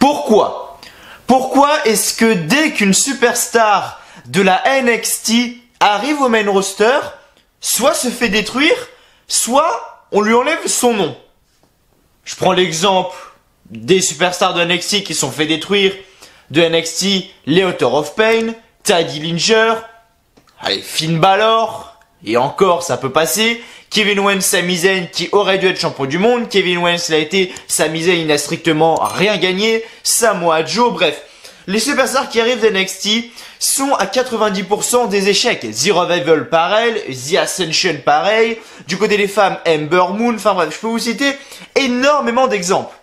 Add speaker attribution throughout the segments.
Speaker 1: Pourquoi? Pourquoi est-ce que dès qu'une superstar de la NXT arrive au main roster, soit se fait détruire, soit on lui enlève son nom? Je prends l'exemple des superstars de NXT qui sont fait détruire de NXT, les Author of Pain, Tye Dillinger, allez, Finn Balor, et encore ça peut passer, Kevin Owens, Sami Zayn qui aurait dû être champion du monde, Kevin Owens l'a été, Sami Zayn n'a strictement rien gagné, Samoa Joe, bref. Les superstars qui arrivent d'NXT sont à 90% des échecs. The Revival pareil, The Ascension pareil, du côté des femmes, Ember Moon, enfin bref, je peux vous citer énormément d'exemples.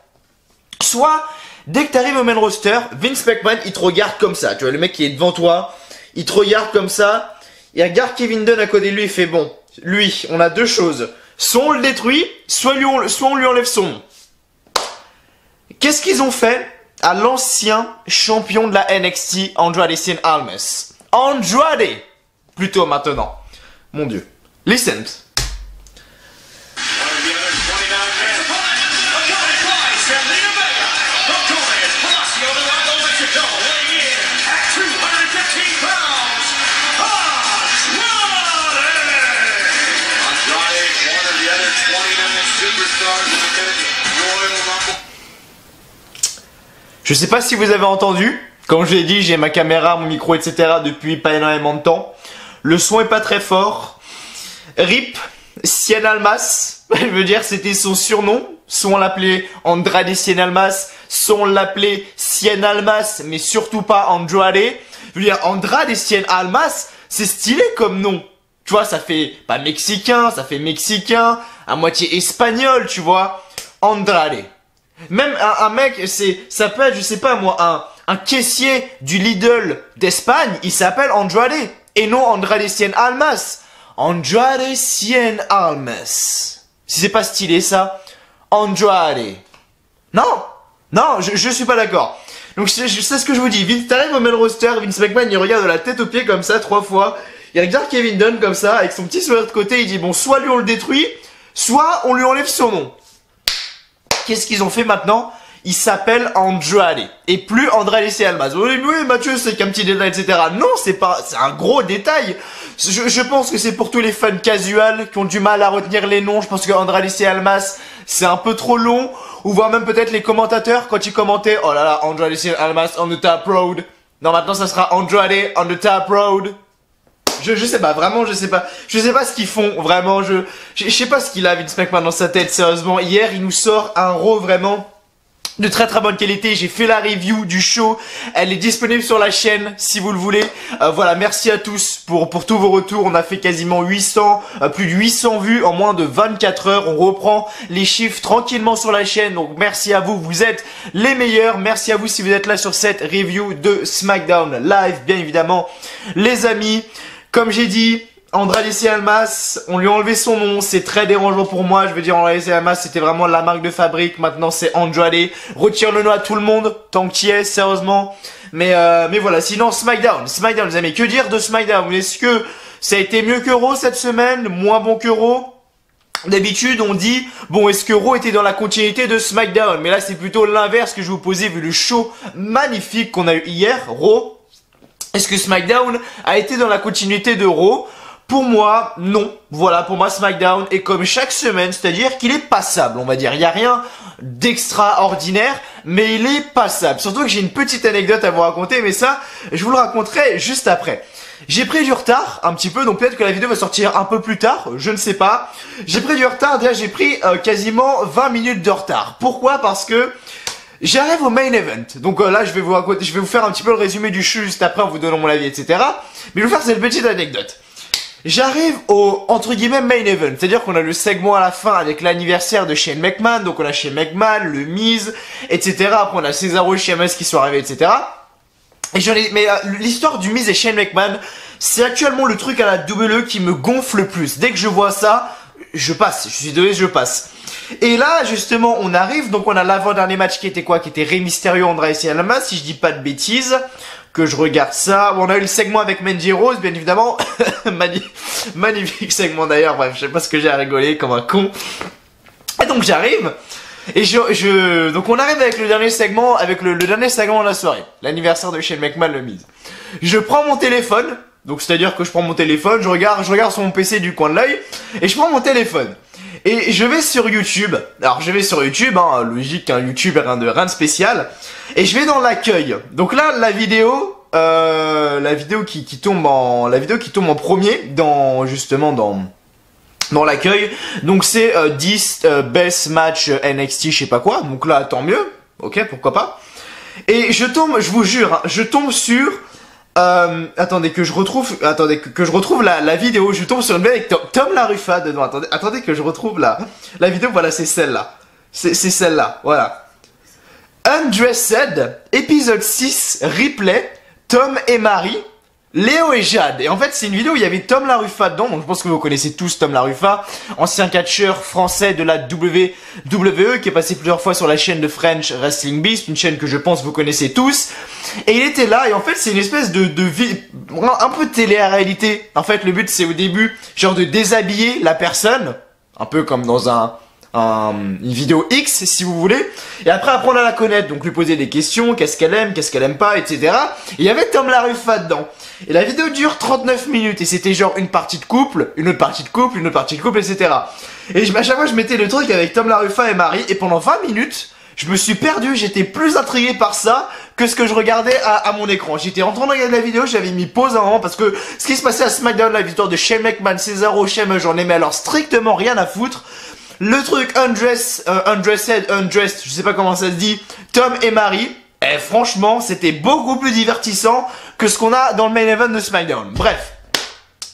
Speaker 1: Soit, dès que tu arrives au main roster, Vince McMahon, il te regarde comme ça. Tu vois, le mec qui est devant toi, il te regarde comme ça, il regarde Kevin Dunn à côté de lui, il fait bon, lui, on a deux choses. Soit on le détruit, soit on lui enlève son nom. Qu'est-ce qu'ils ont fait à l'ancien champion de la NXT, Andrade Cien Almas? Andrade, plutôt maintenant. Mon Dieu. Listen. Je sais pas si vous avez entendu, comme je l'ai dit, j'ai ma caméra, mon micro, etc. depuis pas énormément de temps. Le son est pas très fort. RIP, Cien Almas, je veux dire c'était son surnom. Soit on l'appelait Andrade Cien Almas, soit on l'appelait Cien Almas, mais surtout pas Andrade. Je veux dire Andrade Cien Almas, c'est stylé comme nom. Tu vois, ça fait pas mexicain, ça fait mexicain, à moitié espagnol, tu vois. Andrade. Même un mec, ça peut être, je sais pas moi, un caissier du Lidl d'Espagne, il s'appelle Andrade. Et non Andrade Cien Almas. Andrade Cien Almas. Si c'est pas stylé ça, Andrade. Non, non, je suis pas d'accord. Donc c'est ce que je vous dis. Vince, t'arrives au main roster, Vince McMahon, il regarde de la tête aux pieds comme ça 3 fois. Il regarde Kevin Dunn comme ça, avec son petit sourire de côté, il dit bon, soit lui on le détruit, soit on lui enlève son nom. Qu'est-ce qu'ils ont fait maintenant? Il s'appelle Andrade et plus Andrade Cien Almas. Oui, Mathieu, c'est qu'un petit détail, etc. Non, c'est un gros détail. Je pense que c'est pour tous les fans casuals qui ont du mal à retenir les noms. Je pense que Andrade Cien Almas, c'est un peu trop long. Ou voir même peut-être les commentateurs quand ils commentaient. Oh là là, Andrade Cien Almas on the top road. Non, maintenant ça sera Andrade on the top road. Je sais pas, vraiment, je sais pas ce qu'ils font, vraiment, je sais pas ce qu'il a, Vince McMahon, dans sa tête, sérieusement. Hier, il nous sort un Raw vraiment de très très bonne qualité. J'ai fait la review du show, elle est disponible sur la chaîne si vous le voulez. Voilà, merci à tous pour tous vos retours. On a fait quasiment 800, plus de 800 vues en moins de 24 heures. On reprend les chiffres tranquillement sur la chaîne, donc merci à vous, vous êtes les meilleurs. Merci à vous si vous êtes là sur cette review de SmackDown Live, bien évidemment, les amis. Comme j'ai dit, Andrade Cien Almas, on lui a enlevé son nom, c'est très dérangeant pour moi, je veux dire Andrade Cien Almas c'était vraiment la marque de fabrique, maintenant c'est Andrade, retire le nom à tout le monde, tant qu'il y est, sérieusement, mais voilà, sinon SmackDown les amis, que dire de SmackDown? Est-ce que ça a été mieux que Raw cette semaine, moins bon que Raw? D'habitude on dit, bon est-ce que Raw était dans la continuité de SmackDown? Mais là c'est plutôt l'inverse que je vous posais vu le show magnifique qu'on a eu hier, Raw. Est-ce que SmackDown a été dans la continuité de Raw? Pour moi, non. Voilà, pour moi, SmackDown est comme chaque semaine, c'est-à-dire qu'il est passable, on va dire. Il n'y a rien d'extraordinaire, mais il est passable. Surtout que j'ai une petite anecdote à vous raconter, mais ça, je vous le raconterai juste après. J'ai pris du retard, un petit peu, donc peut-être que la vidéo va sortir un peu plus tard, je ne sais pas. J'ai pris du retard, déjà j'ai pris quasiment 20 minutes de retard. Pourquoi? Parce que j'arrive au main event, donc là je vais vous faire un petit peu le résumé du show juste après en vous donnant mon avis, etc. Mais je vais vous faire cette petite anecdote. J'arrive au, entre guillemets, main event, c'est-à-dire qu'on a le segment à la fin avec l'anniversaire de Shane McMahon, donc on a Shane McMahon, le Miz, etc. Après on a Cesaro et Sheamus qui sont arrivés, etc. Et l'histoire du Miz et Shane McMahon, c'est actuellement le truc à la WWE qui me gonfle le plus. Dès que je vois ça, je passe, je suis désolé, je passe. Et là, justement, on arrive, donc on a l'avant-dernier match qui était quoi? Qui était Rey Mysterio, Andrade Cien Almas, si je dis pas de bêtises, que je regarde ça. On a eu le segment avec Mandy Rose, bien évidemment. Magnifique segment d'ailleurs, bref, je sais pas ce que j'ai à rigoler, comme un con. Et donc j'arrive, Et donc on arrive avec le dernier segment, le dernier segment de la soirée, l'anniversaire de Shane McMahon, le Miz. Je prends mon téléphone, donc c'est-à-dire que je prends mon téléphone, je regarde sur mon PC du coin de l'œil, et je prends mon téléphone. Et je vais sur YouTube, alors je vais sur YouTube, hein, logique, hein, YouTube, rien de spécial, et je vais dans l'accueil. Donc là, la vidéo qui tombe en premier, dans l'accueil, donc c'est 10 best match NXT, je sais pas quoi, donc là tant mieux, ok, pourquoi pas. Et je vous jure, hein, je tombe sur, attendez que je retrouve la vidéo, je tombe sur une vidéo avec Tom LaRuffa dedans, attendez que je retrouve la vidéo, voilà, c'est celle-là, c'est celle-là, voilà. Undressed, épisode 6, replay, Tom et Marie, Léo et Jade. Et en fait, c'est une vidéo où il y avait Tom LaRuffa dedans. Donc je pense que vous connaissez tous Tom LaRuffa, ancien catcheur français de la WWE, qui est passé plusieurs fois sur la chaîne de French Wrestling Beast, une chaîne que je pense vous connaissez tous. Et il était là, et en fait, c'est une espèce de vie, un peu de télé-réalité. En fait, le but, c'est au début, genre de déshabiller la personne, un peu comme dans une vidéo X, si vous voulez, et après apprendre à la connaître, donc lui poser des questions, qu'est-ce qu'elle aime pas, etc. Et il y avait Tom LaRuffa dedans. Et la vidéo dure 39 minutes, et c'était genre une partie de couple, une autre partie de couple, une autre partie de couple, etc. Et à chaque fois, je mettais le truc avec Tom LaRuffa et Marie, et pendant 20 minutes, je me suis perdu, j'étais plus intrigué par ça que ce que je regardais à mon écran. J'étais en train de regarder la vidéo, j'avais mis pause à un moment parce que ce qui se passait à SmackDown, la victoire de Shane McMahon, Cesaro, Sheamus, j'en aimais alors strictement rien à foutre. Le truc undressed, je sais pas comment ça se dit, Tom et Marie, franchement, c'était beaucoup plus divertissant que ce qu'on a dans le main event de SmackDown. Bref,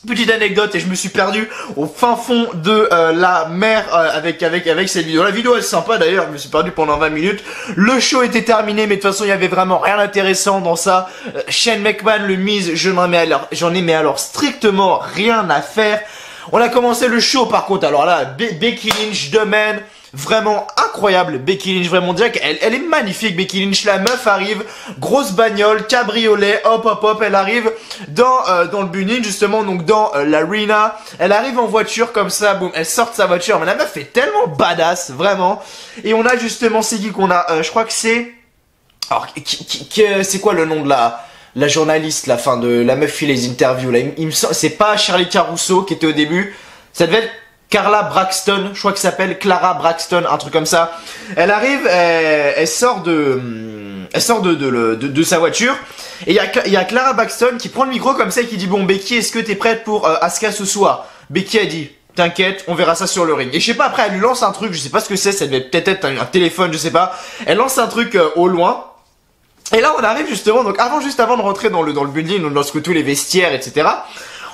Speaker 1: petite anecdote, et je me suis perdu au fin fond de la mer avec cette vidéo. La vidéo est sympa d'ailleurs, je me suis perdu pendant 20 minutes. Le show était terminé, mais de toute façon, il y avait vraiment rien d'intéressant dans ça. Shane McMahon, le Miz, j'en ai alors strictement rien à faire. On a commencé le show par contre, alors là, Becky Lynch, The Man, vraiment incroyable, Becky Lynch, vraiment dire qu'elle est magnifique, Becky Lynch, la meuf arrive, grosse bagnole, cabriolet, hop, elle arrive dans le building justement, donc dans l'arena, elle arrive en voiture comme ça, boum, elle sort de sa voiture, mais la meuf est tellement badass, vraiment, et on a justement, c'est qui qu'on a, je crois que c'est, alors, c'est quoi le nom de la journaliste, la fin de la meuf fait les interviews là, c'est pas Shirley Caruso qui était au début, ça devait être Carla Braxton, je crois que ça s'appelle Clara Braxton, un truc comme ça. Elle arrive, elle sort de sa voiture et il y a Clara Braxton qui prend le micro comme ça et qui dit bon Becky, est-ce que t'es prête pour Asuka ce soir? Becky a dit t'inquiète, on verra ça sur le ring. Et je sais pas, après elle lui lance un truc, je sais pas ce que c'est, ça devait peut-être être un téléphone, je sais pas. Elle lance un truc au loin. Et là on arrive justement, donc juste avant de rentrer dans le building, lorsque tous les vestiaires, etc.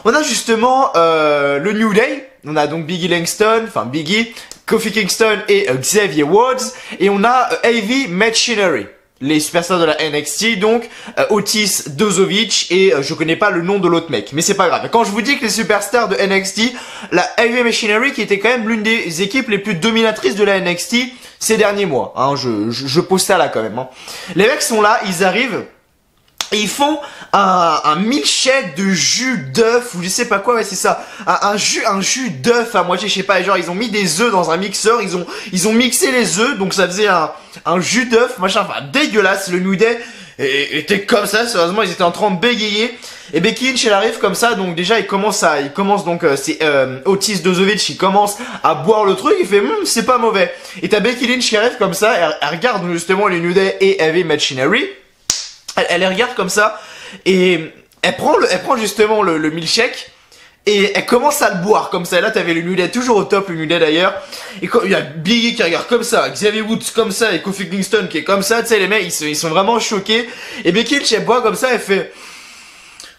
Speaker 1: On a justement le New Day. On a donc Biggie Langston, enfin Biggie, Kofi Kingston et Xavier Woods. Et on a Heavy Machinery, les superstars de la NXT, donc Otis Dozovic et je connais pas le nom de l'autre mec, mais c'est pas grave. Quand je vous dis que les superstars de NXT, la Heavy Machinery qui était quand même l'une des équipes les plus dominatrices de la NXT ces derniers mois, hein, je pose ça là quand même. Hein. Les mecs sont là, ils arrivent. Et ils font un milkshake de jus d'œuf ou je sais pas quoi, ouais c'est ça, un jus d'œuf à moitié, je sais pas, genre ils ont mis des œufs dans un mixeur, ils ont mixé les œufs, donc ça faisait un jus d'œuf, machin, enfin dégueulasse. Le New Day était comme ça, sérieusement ils étaient en train de bégayer. Et Becky Lynch elle arrive comme ça, donc déjà il commence donc c'est Otis Dozovic qui commence à boire le truc, il fait c'est pas mauvais. Et t'as Becky Lynch qui arrive comme ça, elle regarde justement les New Day et Heavy Machinery. Elle les regarde comme ça et elle prend justement le milkshake et elle commence à le boire comme ça. Et là t'avais le New Day toujours au top, le New Day d'ailleurs. Et il y a Biggie qui regarde comme ça, Xavier Woods comme ça et Kofi Kingston qui est comme ça. Tu sais les mecs ils sont vraiment choqués. Et Becky Lynch elle boit comme ça, elle fait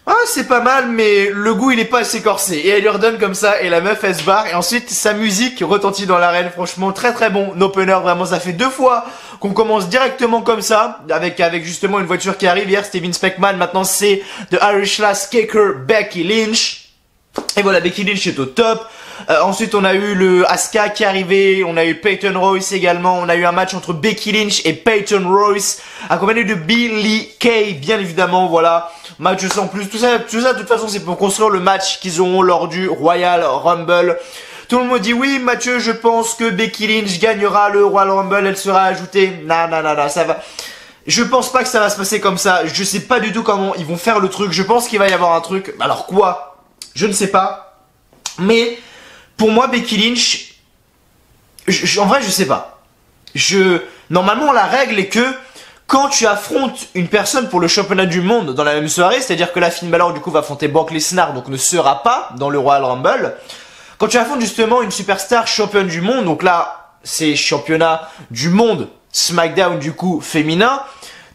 Speaker 1: ah c'est pas mal mais le goût il est pas assez corsé. Et elle lui redonne comme ça et la meuf elle se barre. Et ensuite sa musique retentit dans l'arène. Franchement très très bon opener, vraiment ça fait 2 fois qu'on commence directement comme ça avec justement une voiture qui arrive. Hier c'était Vince McMahon, maintenant c'est The Irish Lass Kicker Becky Lynch. Et voilà, Becky Lynch est au top. Ensuite on a eu le Asuka qui est arrivé, on a eu Peyton Royce également, on a eu un match entre Becky Lynch et Peyton Royce accompagné de Billie Kay bien évidemment. Voilà, match sans plus, tout ça de toute façon c'est pour construire le match qu'ils auront lors du Royal Rumble. Tout le monde dit oui, Mathieu, je pense que Becky Lynch gagnera le Royal Rumble, elle sera ajoutée. Non, ça va. Je pense pas que ça va se passer comme ça. Je sais pas du tout comment ils vont faire le truc. Je pense qu'il va y avoir un truc. Alors quoi? Je ne sais pas. Mais pour moi, Becky Lynch, en vrai, je sais pas. Normalement, la règle est que quand tu affrontes une personne pour le championnat du monde dans la même soirée, c'est-à-dire que là, Finn Balor, du coup, va affronter Brock Lesnar, donc ne sera pas dans le Royal Rumble. Quand tu affrontes justement une superstar championne du monde, donc là, c'est championnat du monde, SmackDown, du coup, féminin,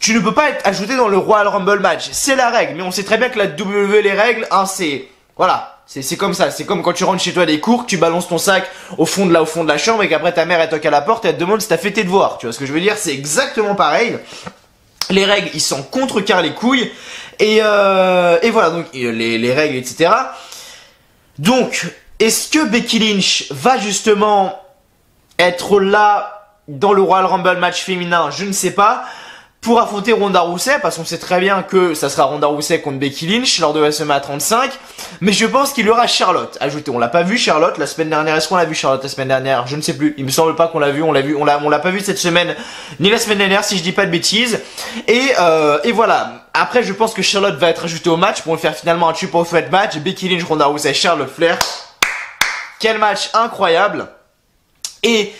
Speaker 1: tu ne peux pas être ajouté dans le Royal Rumble match. C'est la règle, mais on sait très bien que la WWE, les règles, hein, c'est... Voilà. C'est comme ça, c'est comme quand tu rentres chez toi des cours, que tu balances ton sac au fond de la chambre et qu'après ta mère elle toque à la porte et elle te demande si t'as fait tes devoirs. Tu vois ce que je veux dire? C'est exactement pareil. Les règles, ils s'en contrecarrent les couilles et voilà donc les règles, etc. Donc, est-ce que Becky Lynch va justement être là dans le Royal Rumble match féminin? Je ne sais pas. Pour affronter Ronda Rousey, parce qu'on sait très bien que ça sera Ronda Rousey contre Becky Lynch lors de WrestleMania 35, mais je pense qu'il y aura Charlotte ajouté. On l'a pas vu Charlotte la semaine dernière. Est-ce qu'on l'a vu Charlotte la semaine dernière? Je ne sais plus. Il me semble pas qu'on l'a vu. On l'a pas vu cette semaine ni la semaine dernière si je dis pas de bêtises. Et voilà. Après, je pense que Charlotte va être ajoutée au match pour faire finalement un triple threat match. Becky Lynch, Ronda Rousey, Charlotte Flair. Quel match incroyable. Et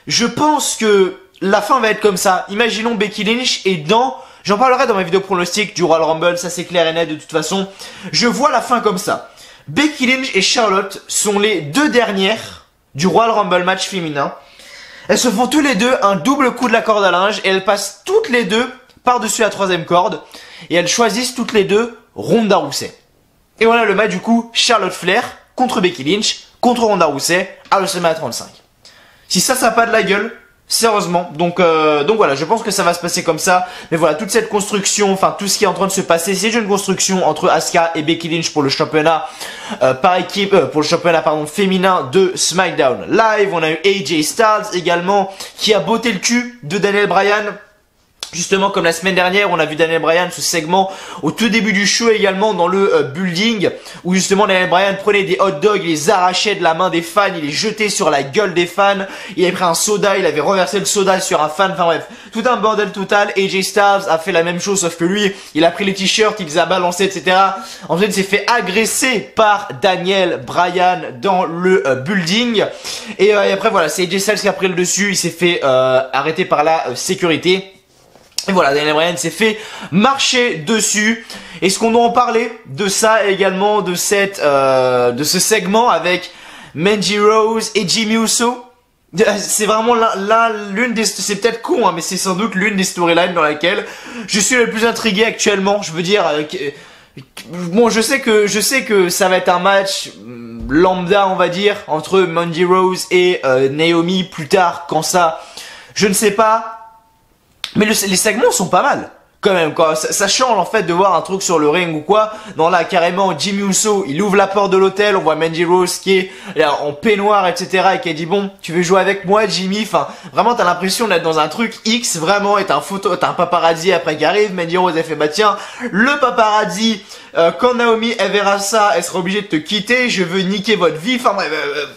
Speaker 1: je pense que la fin va être comme ça. Imaginons Becky Lynch est dans... J'en parlerai dans ma vidéo pronostic du Royal Rumble, ça c'est clair et net de toute façon. Je vois la fin comme ça. Becky Lynch et Charlotte sont les deux dernières du Royal Rumble match féminin. Elles se font tous les deux un double coup de la corde à linge et elles passent toutes les deux par-dessus la troisième corde. Et elles choisissent toutes les deux Ronda Rousey. Et voilà le match du coup Charlotte Flair contre Becky Lynch contre Ronda Rousey à WrestleMania 35. Si ça n'a pas de la gueule... Sérieusement, donc voilà, je pense que ça va se passer comme ça. Mais voilà, toute cette construction, enfin tout ce qui est en train de se passer, c'est une construction entre Asuka et Becky Lynch pour le championnat par équipe, pour le championnat pardon féminin de SmackDown Live. On a eu AJ Styles également qui a botté le cul de Daniel Bryan. Justement, comme la semaine dernière, on a vu Daniel Bryan, ce segment au tout début du show également dans le building, où justement Daniel Bryan prenait des hot dogs, il les arrachait de la main des fans, il les jetait sur la gueule des fans, il avait pris un soda, il avait renversé le soda sur un fan, enfin bref, tout un bordel total. AJ Styles a fait la même chose, sauf que lui, il a pris les t-shirts, il les a balancés, etc. Ensuite, il s'est fait agresser par Daniel Bryan dans le building. Et après, voilà, c'est AJ Styles qui a pris le dessus, il s'est fait arrêter par la sécurité. Et voilà, Daniel Bryan s'est fait marcher dessus. Est-ce qu'on doit en parler de ça également, de ce segment avec Mandy Rose et Jimmy Uso? C'est vraiment l'une des... C'est peut-être con, hein, mais c'est sans doute l'une des storylines dans laquelle je suis le plus intrigué actuellement. Je veux dire... bon, je sais que ça va être un match lambda, on va dire, entre Mandy Rose et Naomi plus tard, quand ça... Je ne sais pas... Mais les segments sont pas mal, quand même, quoi. Ça change, en fait, de voir un truc sur le ring ou quoi. Non, là, carrément, Jimmy Uso, il ouvre la porte de l'hôtel, on voit Mandy Rose qui est là, en peignoir, etc. et qui a dit, bon, tu veux jouer avec moi, Jimmy? Enfin, vraiment, t'as l'impression d'être dans un truc X, vraiment, et t'as un paparazzi après qui arrive. Mandy Rose, elle fait, bah tiens, le paparazzi, quand Naomi, elle verra ça, elle sera obligée de te quitter, je veux niquer votre vie. Enfin, bref,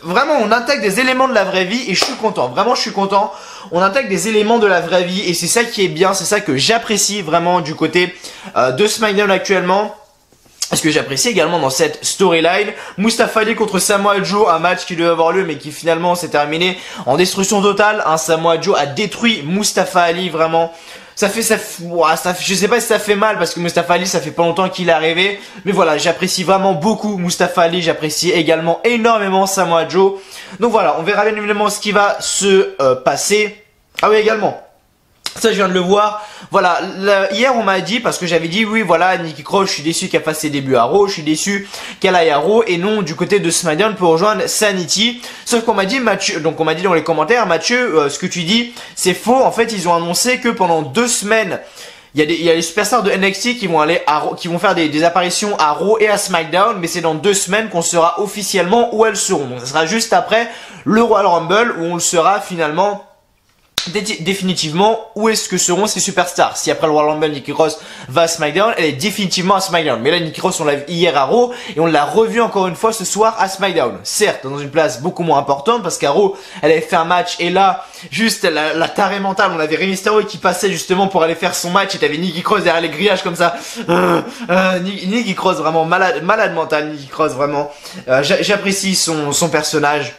Speaker 1: vraiment, on intègre des éléments de la vraie vie et je suis content. Vraiment, je suis content. On intègre des éléments de la vraie vie et c'est ça qui est bien, c'est ça que j'apprécie vraiment du côté de SmackDown actuellement. Ce que j'apprécie également dans cette storyline, Mustafa Ali contre Samoa Joe, un match qui devait avoir lieu mais qui finalement s'est terminé en destruction totale. Samoa Joe a détruit Mustafa Ali, vraiment. Je sais pas si ça fait mal parce que Mustafa Ali, ça fait pas longtemps qu'il est arrivé. Mais voilà, j'apprécie vraiment beaucoup Mustafa Ali. J'apprécie également énormément Samoa Joe. Donc voilà, on verra bien évidemment ce qui va se passer. Ah oui, également. Ça, je viens de le voir. Voilà, hier, on m'a dit, parce que j'avais dit, oui, voilà, Nikki Cross, je suis déçu qu'elle fasse ses débuts à Raw, je suis déçu qu'elle aille à Raw, et non, du côté de SmackDown pour rejoindre Sanity. Sauf qu'on m'a dit, Mathieu, donc on m'a dit dans les commentaires, Mathieu, ce que tu dis, c'est faux. En fait, ils ont annoncé que pendant 2 semaines, il y a les superstars de NXT qui vont aller à Raw, qui vont faire des apparitions à Raw et à SmackDown, mais c'est dans 2 semaines qu'on saura officiellement où elles seront. Donc, ça sera juste après le Royal Rumble, où on le saura finalement définitivement où est-ce que seront ces superstars. Si après le Royal Rumble, Nikki Cross va à SmackDown, elle est définitivement à SmackDown. Mais là, Nikki Cross, on l'a vu hier à Raw et on l'a revu encore une fois ce soir à SmackDown. Certes, dans une place beaucoup moins importante parce qu'à Raw, elle avait fait un match et là, juste la tarée mentale, on avait Rey Mysterio qui passait justement pour aller faire son match et t'avais Nikki Cross derrière les grillages comme ça. Nikki Cross, vraiment malade mental, Nikki Cross, vraiment. J'apprécie son personnage.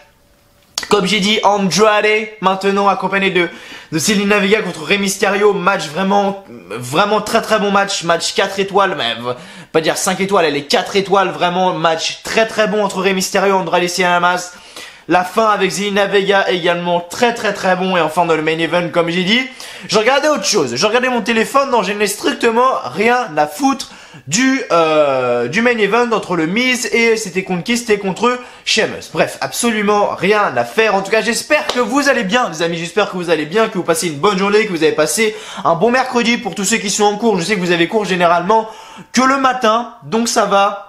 Speaker 1: Comme j'ai dit, Andrade, maintenant accompagné de Zelina Vega contre Rey Mysterio, match vraiment très bon match 4 étoiles, mais pas dire 5 étoiles, elle est 4 étoiles, vraiment match très bon entre Rey Mysterio, Andrade et Cien Almas. La fin avec Zelina Vega également très bon, et enfin dans le main event comme j'ai dit, je regardais autre chose, je regardais mon téléphone, non je n'ai strictement rien à foutre du main event entre le Miz et c'était contre qui? C'était contre Sheamus. Bref, absolument rien à faire. En tout cas, j'espère que vous allez bien, les amis. J'espère que vous allez bien, que vous passez une bonne journée, que vous avez passé un bon mercredi pour tous ceux qui sont en cours. Je sais que vous avez cours généralement que le matin, donc ça va.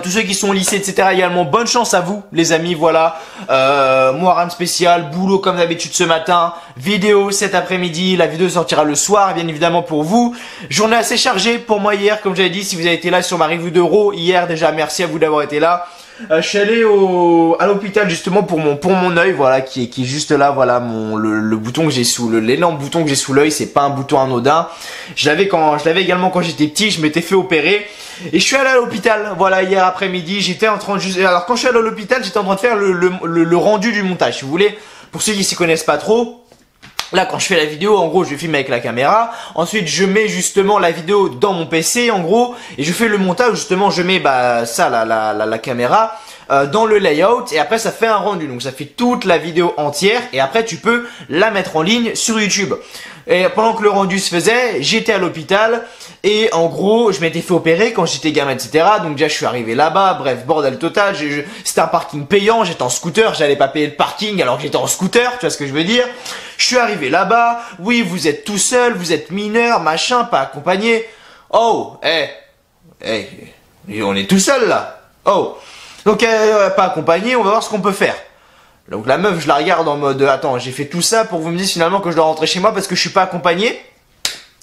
Speaker 1: Tous ceux qui sont au lycée, etc. également, bonne chance à vous, les amis, voilà. Moi, rien de spécial, boulot comme d'habitude ce matin, vidéo cet après-midi, la vidéo sortira le soir, bien évidemment pour vous. Journée assez chargée pour moi hier, comme j'avais dit, si vous avez été là sur ma review d'Euro hier, déjà merci à vous d'avoir été là. Je suis allé à l'hôpital justement pour mon œil, voilà, qui est juste là, voilà, le bouton que j'ai sous l'énorme bouton que j'ai sous l'œil, c'est pas un bouton anodin. Je l'avais également quand j'étais petit, je m'étais fait opérer et je suis allé à l'hôpital, voilà, hier après-midi, j'étais en train de alors quand je suis allé à l'hôpital, j'étais en train de faire le rendu du montage, si vous voulez, pour ceux qui s'y connaissent pas trop. Là, quand je fais la vidéo, en gros, je filme avec la caméra. Ensuite, je mets justement la vidéo dans mon PC, en gros, et je fais le montage. Justement, je mets ça, la caméra, dans le layout, et après, ça fait un rendu. Donc, ça fait toute la vidéo entière, et après, tu peux la mettre en ligne sur YouTube. Et pendant que le rendu se faisait, j'étais à l'hôpital et en gros, je m'étais fait opérer quand j'étais gamin, etc. Donc déjà, je suis arrivé là-bas, bref, bordel total. C'était un parking payant, j'étais en scooter, j'allais pas payer le parking alors que j'étais en scooter, tu vois ce que je veux dire. Je suis arrivé là-bas, oui, vous êtes tout seul, vous êtes mineur, machin, pas accompagné. Oh, on est tout seul là. Oh, donc pas accompagné, on va voir ce qu'on peut faire. Donc la meuf, je la regarde en mode attends, j'ai fait tout ça pour que vous me disiez finalement que je dois rentrer chez moi parce que je suis pas accompagné.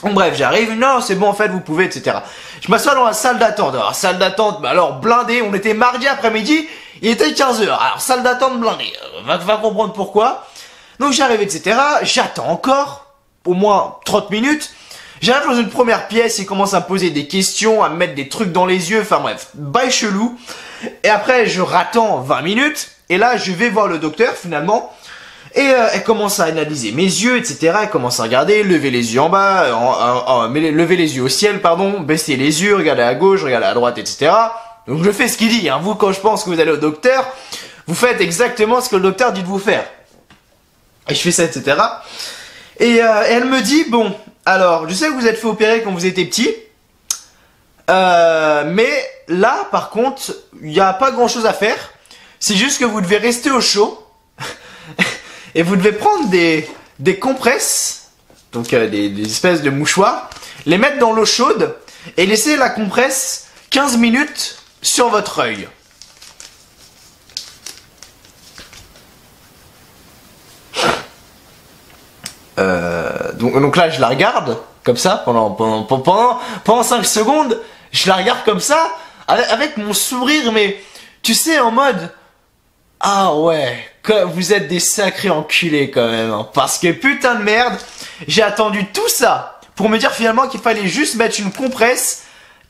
Speaker 1: Donc bref, j'arrive, non c'est bon en fait vous pouvez, etc. Je m'assois dans la salle d'attente. Alors salle d'attente, bah alors blindée, on était mardi après-midi, il était 15h. Alors salle d'attente blindée, va comprendre pourquoi. Donc j'arrive, etc. J'attends encore, au moins 30 minutes. J'arrive dans une première pièce, il commence à me poser des questions, à me mettre des trucs dans les yeux, enfin bref, bail chelou. Et après je rattends 20 minutes. Et là, je vais voir le docteur, finalement, et elle commence à analyser mes yeux, etc. Elle commence à regarder, lever les yeux en bas, lever les yeux au ciel, pardon, baisser les yeux, regarder à gauche, regarder à droite, etc. Donc je fais ce qu'il dit, hein. Vous, quand je pense que vous allez au docteur, vous faites exactement ce que le docteur dit de vous faire. Et je fais ça, etc. Et elle me dit, bon, alors, je sais que vous êtes fait opérer quand vous étiez petit, mais là, par contre, il n'y a pas grand-chose à faire. C'est juste que vous devez rester au chaud et vous devez prendre des compresses, donc des espèces de mouchoirs, les mettre dans l'eau chaude et laisser la compresse 15 minutes sur votre œil. Donc là je la regarde comme ça pendant 5 secondes, je la regarde comme ça avec mon sourire, mais tu sais, en mode ah ouais, vous êtes des sacrés enculés quand même, hein, parce que putain de merde, j'ai attendu tout ça pour me dire finalement qu'il fallait juste mettre une compresse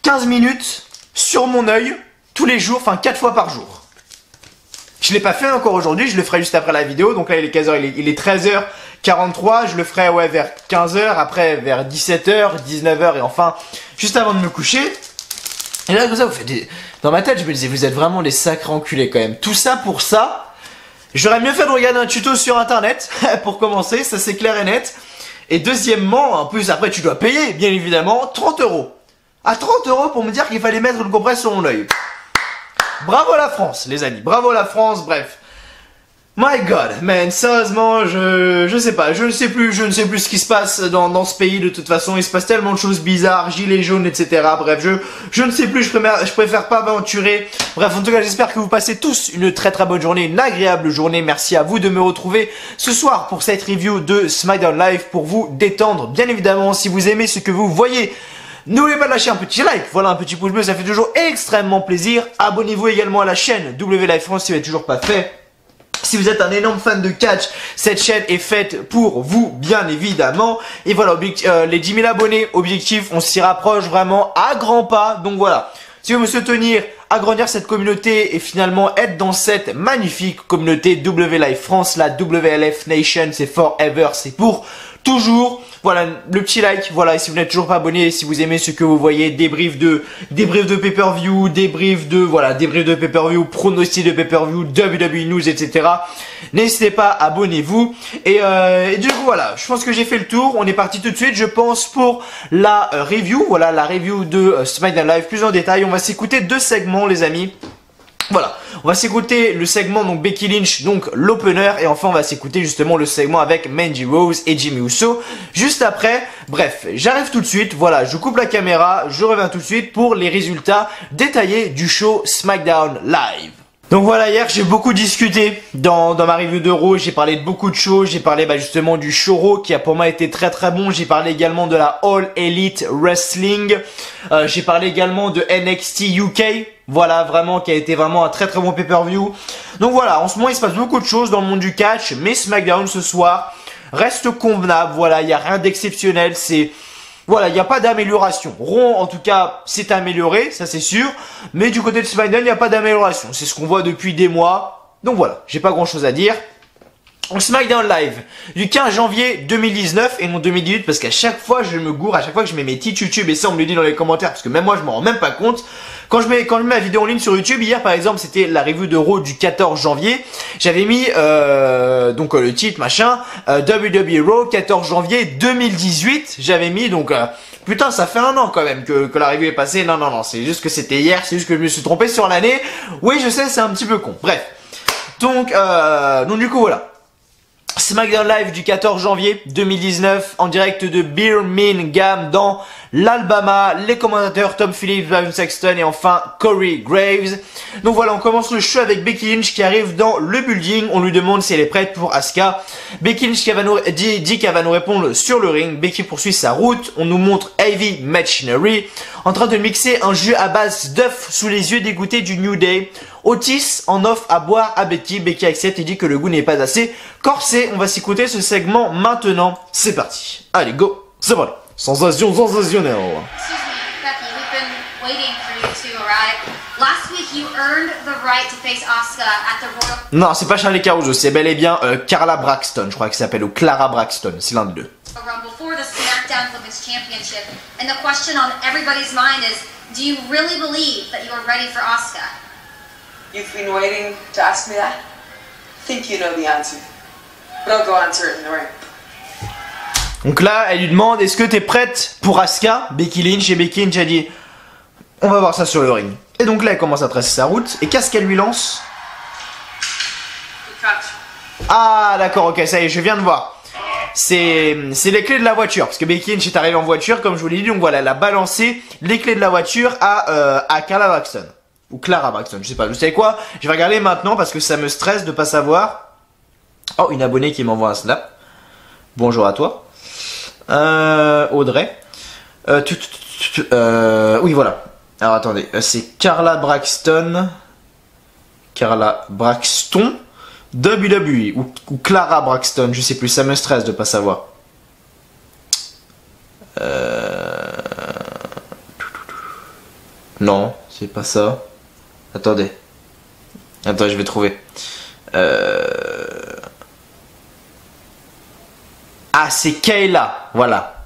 Speaker 1: 15 minutes sur mon œil tous les jours, enfin 4 fois par jour. Je l'ai pas fait encore aujourd'hui, je le ferai juste après la vidéo. Donc là il est 15h, il est 13h43, je le ferai ouais vers 15h, après vers 17h, 19h et enfin juste avant de me coucher. Et là comme ça vous faites des... Dans ma tête je me disais vous êtes vraiment des sacrés enculés quand même. Tout ça pour ça. J'aurais mieux fait de regarder un tuto sur internet pour commencer, ça c'est clair et net. Et deuxièmement, en plus après tu dois payer bien évidemment 30 €. À 30 € pour me dire qu'il fallait mettre une compresse sur mon œil. Bravo la France les amis, bravo la France, bref. My God, man, sérieusement, je sais pas, je ne sais plus ce qui se passe dans ce pays de toute façon, il se passe tellement de choses bizarres, gilets jaunes, etc. Bref, je ne sais plus, je préfère pas m'aventurer. Bref, en tout cas, j'espère que vous passez tous une très bonne journée, une agréable journée. Merci à vous de me retrouver ce soir pour cette review de SmackDown Live pour vous détendre. Bien évidemment, si vous aimez ce que vous voyez, n'oubliez pas de lâcher un petit like, voilà, un petit pouce bleu, ça fait toujours extrêmement plaisir. Abonnez-vous également à la chaîne W Live France si vous n'êtes toujours pas fait. Si vous êtes un énorme fan de catch, cette chaîne est faite pour vous, bien évidemment. Et voilà, les 10 000 abonnés, objectif, on s'y rapproche vraiment à grands pas. Donc voilà, si vous me soutenir, agrandir cette communauté et finalement être dans cette magnifique communauté W Live France, la WLF Nation, c'est forever, c'est pour toujours. Voilà, le petit like, voilà, et si vous n'êtes toujours pas abonné, si vous aimez ce que vous voyez, débrief de pay-per-view, débrief de pay-per-view, pronostics de pay-per-view, WWE News, etc. N'hésitez pas, abonnez-vous. Et du coup, voilà, je pense que j'ai fait le tour. On est parti tout de suite, je pense, pour la review. Voilà, la review de SmackDown Live, plus en détail. On va s'écouter 2 segments, les amis. Voilà, on va s'écouter le segment donc Becky Lynch, donc l'opener, et enfin on va s'écouter justement le segment avec Mandy Rose et Jimmy Uso juste après. Bref, j'arrive tout de suite, voilà, je coupe la caméra, je reviens tout de suite pour les résultats détaillés du show SmackDown Live. Donc voilà, hier j'ai beaucoup discuté dans ma review de Raw, j'ai parlé de beaucoup de choses, j'ai parlé justement du show Raw qui a pour moi été très bon, j'ai parlé également de la All Elite Wrestling, j'ai parlé également de NXT UK, voilà vraiment qui a été vraiment un très bon pay-per-view. Donc voilà, en ce moment il se passe beaucoup de choses dans le monde du catch, mais SmackDown ce soir reste convenable, voilà, il n'y a rien d'exceptionnel, c'est... Voilà, il n'y a pas d'amélioration. Raw, en tout cas, s'est amélioré, ça c'est sûr. Mais du côté de SmackDown, il n'y a pas d'amélioration. C'est ce qu'on voit depuis des mois. Donc voilà, j'ai pas grand chose à dire. SmackDown Live du 15 janvier 2019 et non 2018 parce qu'à chaque fois je me gourre, à chaque fois que je mets mes titres YouTube et ça on me le dit dans les commentaires parce que même moi je m'en rends même pas compte. Quand je mets ma vidéo en ligne sur YouTube, hier par exemple c'était la review de Raw du 14 janvier, j'avais mis donc le titre machin WWE Raw 14 janvier 2018, j'avais mis donc putain ça fait un an quand même que la review est passée, non c'est juste que c'était hier, c'est juste que je me suis trompé sur l'année, oui je sais c'est un petit peu con, bref. Donc du coup voilà. SmackDown Live du 14 janvier 2019 en direct de Birmingham dans l'Alabama, les commentateurs Tom Phillips, Byron Saxton et enfin Corey Graves. Donc voilà, on commence le show avec Becky Lynch qui arrive dans le building, on lui demande si elle est prête pour Asuka. Becky Lynch dit qu'elle va nous répondre sur le ring, Becky poursuit sa route, on nous montre Heavy Machinery en train de mixer un jus à base d'œufs sous les yeux dégoûtés du New Day. Otis en offre à boire à Becky, Becky accepte et dit que le goût n'est pas assez corsé. On va s'écouter ce segment maintenant, c'est parti. Allez go, c'est parti. Sensation sensationnelle.
Speaker 2: Excuse me, Becky, we've been waiting for you to arrive. Last week you earned the right to face Asuka at the Royal...
Speaker 1: Non, c'est pas Charlie Caruso, c'est bel et bien Carla Braxton, je crois qu'elle s'appelle, ou Clara Braxton, c'est l'un des deux.
Speaker 2: Rumble for the SmackDown Women's Championship. And the question on everybody's mind is, do you really believe that you are ready for Asuka?
Speaker 3: You've been waiting to ask me that? I think you know the answer. But I'll go answer it in the ring.
Speaker 1: Donc là, elle lui demande, est-ce que t'es prête pour Asuka? Becky Lynch, et Becky Lynch a dit, on va voir ça sur le ring. Et donc là, elle commence à tracer sa route, et qu'est-ce qu'elle lui lance? Ah d'accord, ok, ça y est, je viens de voir. C'est les clés de la voiture, parce que Becky Lynch est arrivée en voiture, comme je vous l'ai dit, donc voilà, elle a balancé les clés de la voiture à Carla Braxton. Ou Clara Braxton, je sais pas. Vous savez quoi? Je vais regarder maintenant parce que ça me stresse de pas savoir. Oh, une abonnée qui m'envoie un snap. Bonjour à toi. Audrey. Oui, voilà. Alors attendez, c'est Carla Braxton. Carla Braxton. WWE. Ou Clara Braxton, je sais plus. Ça me stresse de pas savoir. Non, c'est pas ça. Attendez. Attends, je vais trouver. Ah, c'est Kayla. Voilà.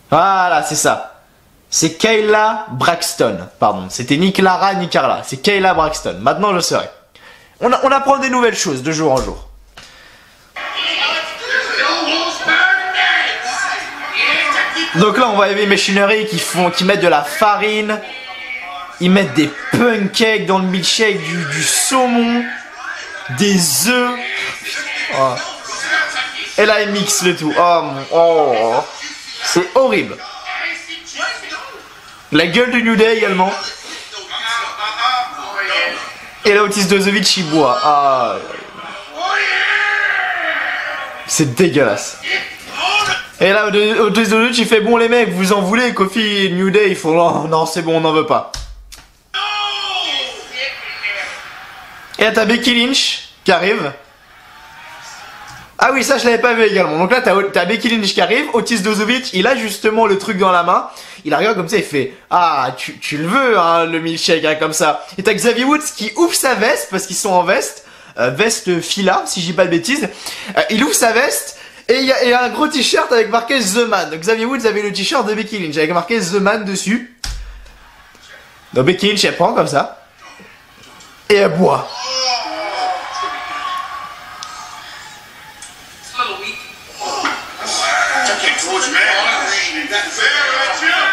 Speaker 1: Voilà, c'est ça. C'est Kayla Braxton. Pardon, c'était ni Clara ni Carla. C'est Kayla Braxton. Maintenant, je saurai. On apprend des nouvelles choses de jour en jour. Donc là, on voit Heavy Machinery qui mettent de la farine. Ils mettent des pancakes dans le milkshake, du saumon. des œufs. Oh. Et là, il mixe le tout. Oh. C'est horrible. La gueule de New Day également. Et là, Otis Dozovic, il boit. Ah. C'est dégueulasse. Et là, Otis Dozovic, il fait bon, les mecs, vous en voulez, Kofi et New Day, il faut. Non, c'est bon, on n'en veut pas. Et là, t'as Becky Lynch qui arrive. Ah oui, ça je l'avais pas vu également. Donc là, t'as Becky Lynch qui arrive. Otis Dozovic, il a justement le truc dans la main. Il la regarde comme ça, il fait ah, tu le veux, hein, le milkshake, hein, comme ça. Et t'as Xavier Woods qui ouvre sa veste, parce qu'ils sont en veste. Veste fila, si je dis pas de bêtises. Il ouvre sa veste. Et il y a un gros t-shirt avec marqué The Man. Donc Xavier Woods avait le t-shirt de Becky Lynch avec marqué The Man dessus. Donc Becky Lynch, elle prend comme ça. Et elle boit.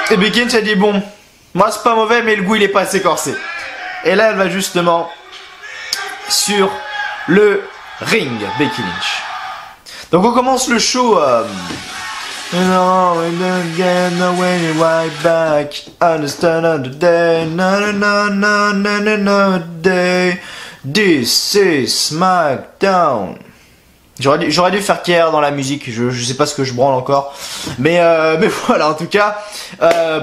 Speaker 1: Et Becky Lynch a dit bon, moi c'est pas mauvais mais le goût il est pas assez corsé. Et là elle va justement sur le ring, Becky Lynch. Donc on commence le show. No, we don't get no way right back. Understand the day. No day. This is SmackDown. J'aurais dû faire Kier dans la musique, je sais pas ce que je branle encore. Mais voilà, en tout cas,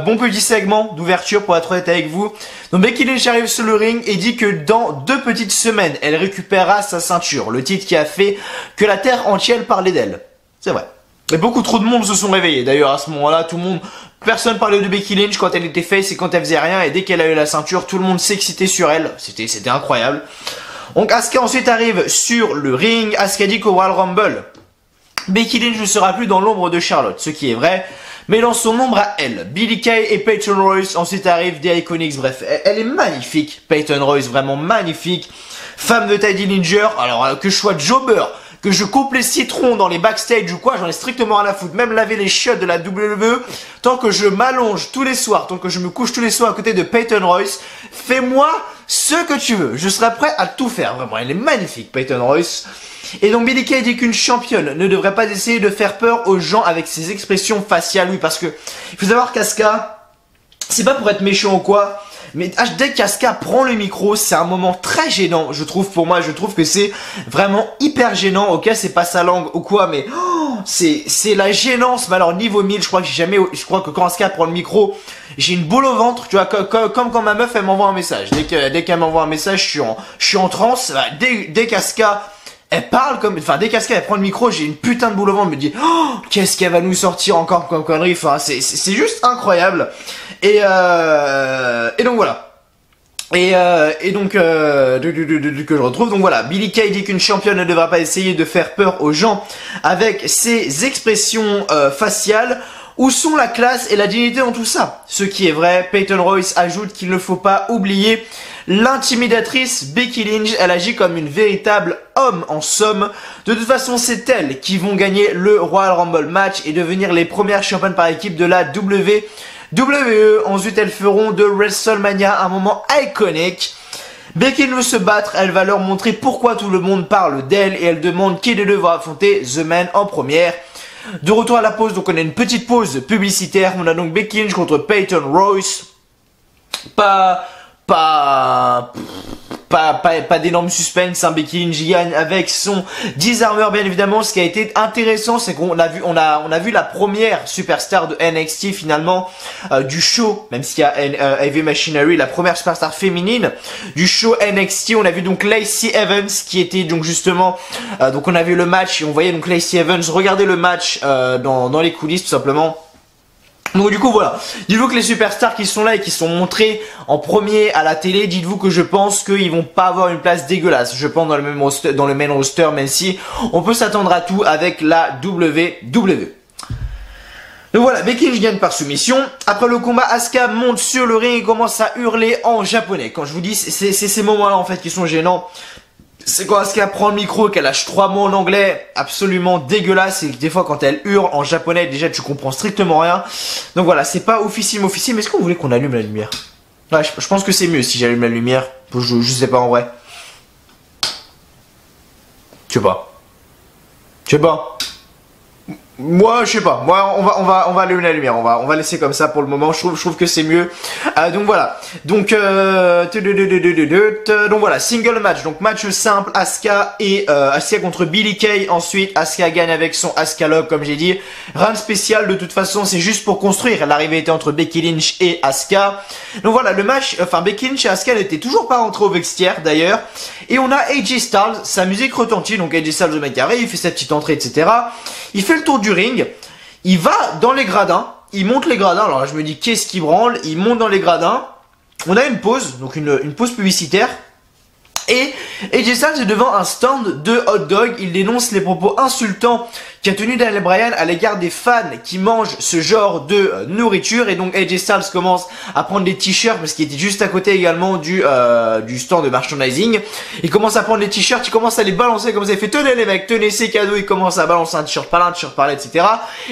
Speaker 1: bon petit segment d'ouverture pour être honnête avec vous. Donc Becky Lynch arrive sur le ring et dit que dans 2 petites semaines, elle récupérera sa ceinture. Le titre qui a fait que la terre entière parlait d'elle. C'est vrai. Et beaucoup trop de monde se sont réveillés. D'ailleurs, à ce moment-là, tout le monde, personne parlait de Becky Lynch quand elle était face et quand elle faisait rien. Et dès qu'elle a eu la ceinture, tout le monde s'excitait sur elle. C'était incroyable. Donc Asuka ensuite arrive sur le ring. Asuka dit qu'au Royal Rumble, Becky Lynch ne sera plus dans l'ombre de Charlotte, ce qui est vrai, mais dans son ombre à elle. Billie Kay et Peyton Royce ensuite arrivent, des Iconics, bref, elle est magnifique, Peyton Royce, vraiment magnifique. Femme de Teddy Dillinger, alors que je sois jobber, que je coupe les citrons dans les backstage ou quoi, j'en ai strictement rien à foutre. Même laver les chiottes de la WWE, tant que je m'allonge tous les soirs, tant que je me couche tous les soirs à côté de Peyton Royce, fais-moi ce que tu veux. Je serai prêt à tout faire, vraiment. Elle est magnifique, Peyton Royce. Et donc Billie Kay dit qu'une championne ne devrait pas essayer de faire peur aux gens avec ses expressions faciales. Oui, parce que il faut savoir qu'Asuka, c'est pas pour être méchant ou quoi, mais dès qu'Asuka prend le micro, c'est un moment très gênant, je trouve, pour moi. Je trouve que c'est vraiment hyper gênant. Ok, c'est pas sa langue ou quoi, mais c'est la gênance. Mais alors niveau 1000, je crois que quand Asuka prend le micro, j'ai une boule au ventre, tu vois, comme quand ma meuf elle m'envoie un message. Dès qu'elle m'envoie un message, je suis en transe. Dès qu'Asuka elle parle dès qu'Asuka elle prend le micro, j'ai une putain de boule au ventre, je me dis qu'est-ce qu'elle va nous sortir encore comme connerie. Enfin, c'est juste incroyable. Et donc voilà. Et donc que je retrouve. Donc voilà, Billie Kay dit qu'une championne ne devra pas essayer de faire peur aux gens avec ses expressions faciales. Où sont la classe et la dignité dans tout ça? Ce qui est vrai. Peyton Royce ajoute qu'il ne faut pas oublier l'intimidatrice Becky Lynch. Elle agit comme une véritable homme en somme. De toute façon, c'est elles qui vont gagner le Royal Rumble match et devenir les premières championnes par équipe de la WWE. Ensuite, elles feront de WrestleMania un moment iconique. Becky veut se battre, elle va leur montrer pourquoi tout le monde parle d'elle et elle demande qui des deux va affronter The Man en première. De retour à la pause, donc on a une petite pause publicitaire. On a donc Becky Lynch contre Peyton Royce. Pas d'énorme suspense, hein. Becky Lynch gagne avec son Disarmer, bien évidemment. Ce qui a été intéressant, c'est qu'on a vu la première superstar de NXT finalement du show, même s'il y a Heavy Machinery, la première superstar féminine du show NXT. On a vu donc Lacey Evans qui était donc justement donc on a vu le match et on voyait donc Lacey Evans regarder le match dans les coulisses tout simplement. Donc du coup voilà, dites-vous que les superstars qui sont là et qui sont montrés en premier à la télé, dites-vous que je pense qu'ils vont pas avoir une place dégueulasse, je pense dans le main roster, même si on peut s'attendre à tout avec la WWE. Donc voilà, Becky Lynch gagne par soumission. Après le combat, Asuka monte sur le ring et commence à hurler en japonais. Quand je vous dis, c'est ces moments-là en fait qui sont gênants. C'est quand Asuka prend le micro et qu'elle lâche 3 mots en anglais absolument dégueulasse et que des fois quand elle hurle en japonais déjà tu comprends strictement rien. Donc voilà, c'est pas officiel, mais est-ce qu'on voulait qu'on allume la lumière? Ouais, je pense que c'est mieux si j'allume la lumière, je sais pas en vrai. Je sais pas. Je sais pas. Moi, je sais pas. Moi, on va allumer la lumière. On va laisser comme ça pour le moment. Je trouve que c'est mieux. Donc voilà. Donc voilà. Single match. Donc match simple. Asuka et Asuka contre Billie Kay. Ensuite, Asuka gagne avec son Asuka Lock, comme j'ai dit. Rien de spécial. De toute façon, c'est juste pour construire. L'arrivée était entre Becky Lynch et Asuka. Donc voilà, le match. Enfin, Becky Lynch et Asuka n'étaient toujours pas rentrés au vestiaire d'ailleurs. Et on a AJ Styles. Sa musique retentit. Donc AJ Styles au mec arrive, il fait sa petite entrée, etc. Il fait le tour du ring, il va dans les gradins, il monte les gradins, alors là je me dis qu'est-ce qui branle, il monte dans les gradins, on a une pause, donc une pause publicitaire, et AJ Styles est devant un stand de hot dog, il dénonce les propos insultants qu'a tenu Daniel Bryan à l'égard des fans qui mangent ce genre de nourriture, et donc AJ Styles commence à prendre des t-shirts parce qu'il était juste à côté également du stand de merchandising. Il commence à prendre les t-shirts, il commence à les balancer comme ça, il fait tenez les mecs, tenez ces cadeaux, il commence à balancer un t-shirt par là, un t-shirt par là, etc.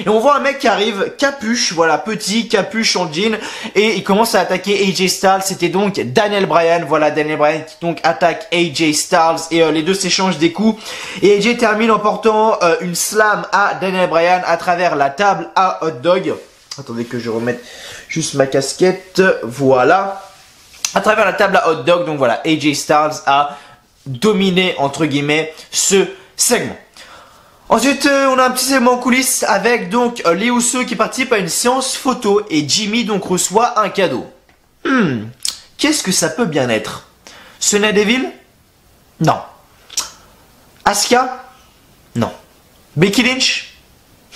Speaker 1: Et on voit un mec qui arrive, capuche, voilà, petit, capuche en jean, et il commence à attaquer AJ Styles. C'était donc Daniel Bryan, voilà, Daniel Bryan qui donc attaque AJ Styles, et les deux s'échangent des coups, et AJ termine en portant une slam à Daniel Bryan à travers la table à hot dog. Attendez que je remette juste ma casquette. Voilà. À travers la table à hot dog. Donc voilà, AJ Styles a dominé entre guillemets ce segment. Ensuite, on a un petit segment en coulisses avec donc les Usos qui participent à une séance photo et Jimmy donc reçoit un cadeau. Qu'est-ce que ça peut bien être? Sonya Deville? Non. Asuka? Non. Becky Lynch?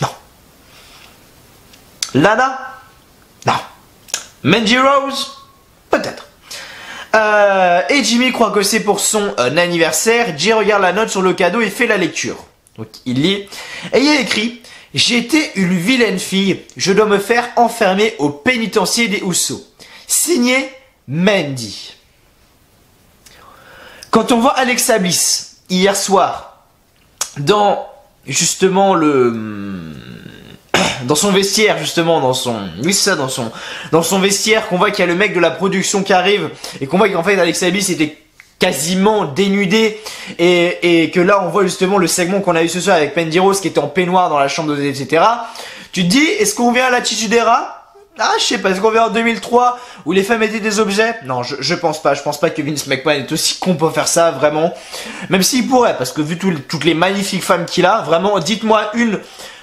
Speaker 1: Non. Lana? Non. Mandy Rose? Peut-être. Et Jimmy croit que c'est pour son anniversaire. Jay regarde la note sur le cadeau et fait la lecture. Donc il lit. Et il y a écrit: j'ai été une vilaine fille. Je dois me faire enfermer au pénitencier des Usos. Signé Mandy. Quand on voit Alexa Bliss hier soir dans justement dans son vestiaire, justement dans son dans son vestiaire, qu'on voit qu'il y a le mec de la production qui arrive et qu'on voit qu'en fait Alexa Bliss était quasiment dénudée, et que là on voit justement le segment qu'on a eu ce soir avec Mandy Rose qui était en peignoir dans la chambre d'hôtel, etc. Tu te dis, est-ce qu'on revient à la Attitude Era? Ah, je sais pas, est-ce qu'on revient en 2003 où les femmes étaient des objets? Non, je pense pas. Je pense pas que Vince McMahon est aussi con pour faire ça, vraiment. Même s'il pourrait, parce que vu toutes les magnifiques femmes qu'il a, vraiment, dites-moi une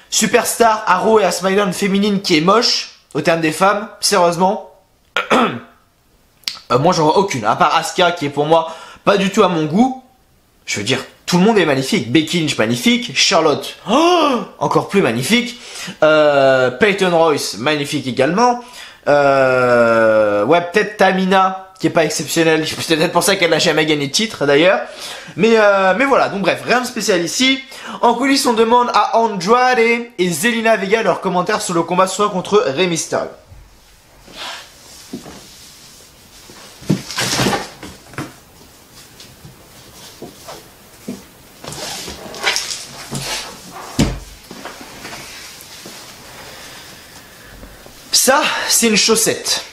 Speaker 1: superstar à Raw et à SmackDown féminine qui est moche, au terme des femmes, sérieusement. Moi, j'en vois aucune, à part Asuka qui est pour moi pas du tout à mon goût. Je veux dire, tout le monde est magnifique. Becky Lynch, magnifique. Charlotte, encore plus magnifique. Peyton Royce, magnifique également. Ouais, peut-être Tamina, qui est pas exceptionnelle. C'est peut-être pour ça qu'elle n'a jamais gagné de titre, d'ailleurs. Mais voilà, donc bref, rien de spécial ici. En coulisses, on demande à Andrade et Zelina Vega leurs commentaires sur le combat ce soir contre Rey Mysterio. Ça, c'est une chaussette.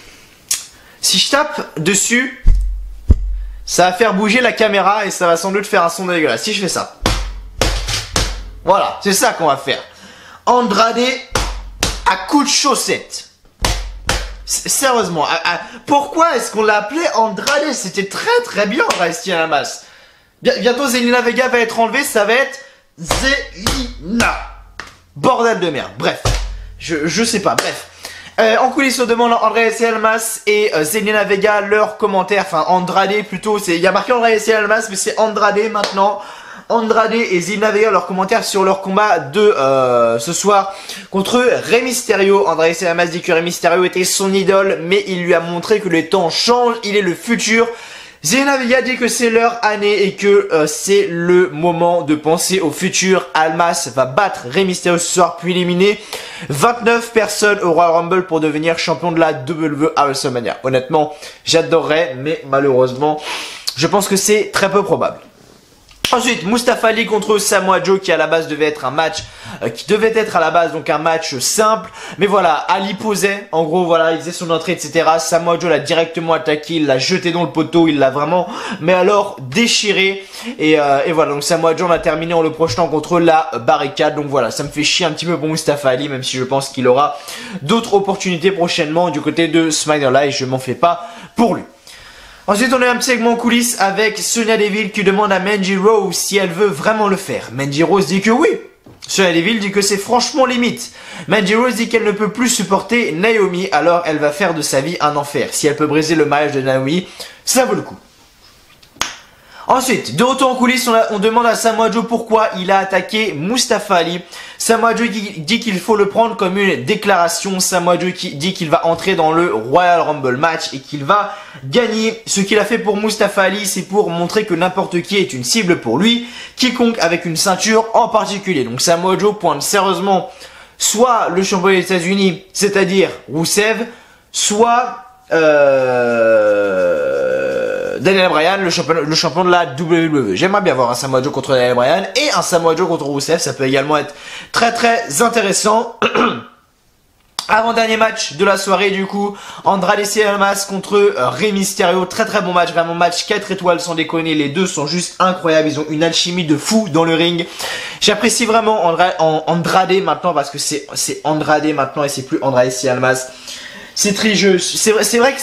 Speaker 1: Si je tape dessus, ça va faire bouger la caméra et ça va sans doute faire un son dégueulasse. Si je fais ça. Voilà, c'est ça qu'on va faire. Andrade à coup de chaussette. Sérieusement, pourquoi est-ce qu'on l'a appelé Andrade? C'était très bien Wrestling Almas. Bientôt Zelina Vega va être enlevée, ça va être Zelina. Bordel de merde, bref. Je sais pas, bref. En coulisses, on demande à André Almas et Zelina Vega leurs commentaires, enfin Andrade plutôt, il y a marqué André Almas mais c'est Andrade maintenant. Andrade et Zelina Vega leurs commentaires sur leur combat de ce soir contre Rey Mysterio. André Almas dit que Rey Mysterio était son idole, mais il lui a montré que les temps changent, il est le futur. Zelina Vega dit que c'est leur année et que c'est le moment de penser au futur. Almas va battre Rey Mysterio ce soir puis éliminer 29 personnes au Royal Rumble pour devenir champion de la WWE à WrestleMania. Honnêtement, j'adorerais, mais malheureusement, je pense que c'est très peu probable. Ensuite, Mustafa Ali contre Samoa Joe qui à la base devait être un match donc un match simple, mais voilà, Ali posait, en gros voilà, il faisait son entrée etc. Samoa Joe l'a directement attaqué, il l'a jeté dans le poteau, il l'a vraiment, mais alors déchiré et voilà, donc Samoa Joe on a terminé en le projetant contre la barricade, donc voilà, ça me fait chier un petit peu pour Mustafa Ali, même si je pense qu'il aura d'autres opportunités prochainement du côté de Smiler et je m'en fais pas pour lui. Ensuite, on a un petit segment en coulisses avec Sonya Deville qui demande à Mandy Rose si elle veut vraiment le faire. Mandy Rose dit que oui. Sonya Deville dit que c'est franchement limite. Mandy Rose dit qu'elle ne peut plus supporter Naomi, alors elle va faire de sa vie un enfer. Si elle peut briser le mariage de Naomi, ça vaut le coup. Ensuite, de retour en coulisses, on demande à Samoa Joe pourquoi il a attaqué Mustafa Ali. Samoa Joe dit qu'il faut le prendre comme une déclaration. Samoa Joe dit qu'il va entrer dans le Royal Rumble match et qu'il va gagner. Ce qu'il a fait pour Mustafa Ali, c'est pour montrer que n'importe qui est une cible pour lui, quiconque avec une ceinture en particulier. Donc Samoa Joe pointe sérieusement soit le champion des États-Unis, c'est-à-dire Rusev, soit Daniel Bryan, le champion de la WWE. J'aimerais bien voir un Samoa Joe contre Daniel Bryan et un Samoa Joe contre Rusev. Ça peut également être très très intéressant. Avant-dernier match de la soirée du coup, Andrade Cien Almas contre Rey Mysterio. Très très bon match, vraiment match 4 étoiles sans déconner. Les deux sont juste incroyables, ils ont une alchimie de fou dans le ring. J'apprécie vraiment Andrade maintenant parce que c'est Andrade maintenant et c'est plus Andrade Cien Almas. C'est très jeu. C'est vrai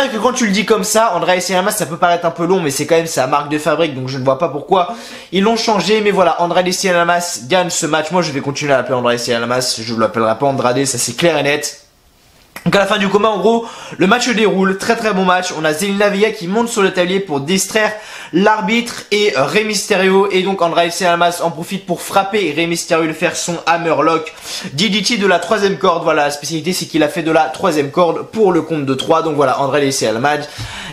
Speaker 1: que quand tu le dis comme ça, Andrade Cien Almas, ça peut paraître un peu long, mais c'est quand même sa marque de fabrique, donc je ne vois pas pourquoi ils l'ont changé. Mais voilà, Andrade Cien Almas gagne ce match. Moi, je vais continuer à l'appeler Andrade Cien Almas. Je ne l'appellerai pas Andrade, ça c'est clair et net. Donc à la fin du combat, en gros, le match se déroule, très très bon match. On a Zelina Vega qui monte sur le tablier pour distraire l'arbitre et Rey Mysterio. Et donc Andrade Cien Almas en profite pour frapper Rey Mysterio et le faire son Hammerlock DDT de la 3e corde. Voilà, la spécialité c'est qu'il a fait de la 3e corde pour le compte de 3. Donc voilà, Andrade Cien Almas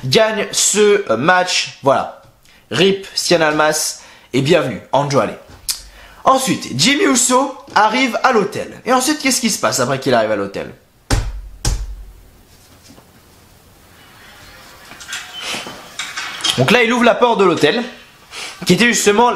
Speaker 1: gagne ce match. Voilà, RIP Cien Almas et bienvenue Andrade. Ensuite, Jimmy Uso arrive à l'hôtel. Et ensuite, qu'est-ce qui se passe après qu'il arrive à l'hôtel ? Donc là, il ouvre la porte de l'hôtel, qui était justement...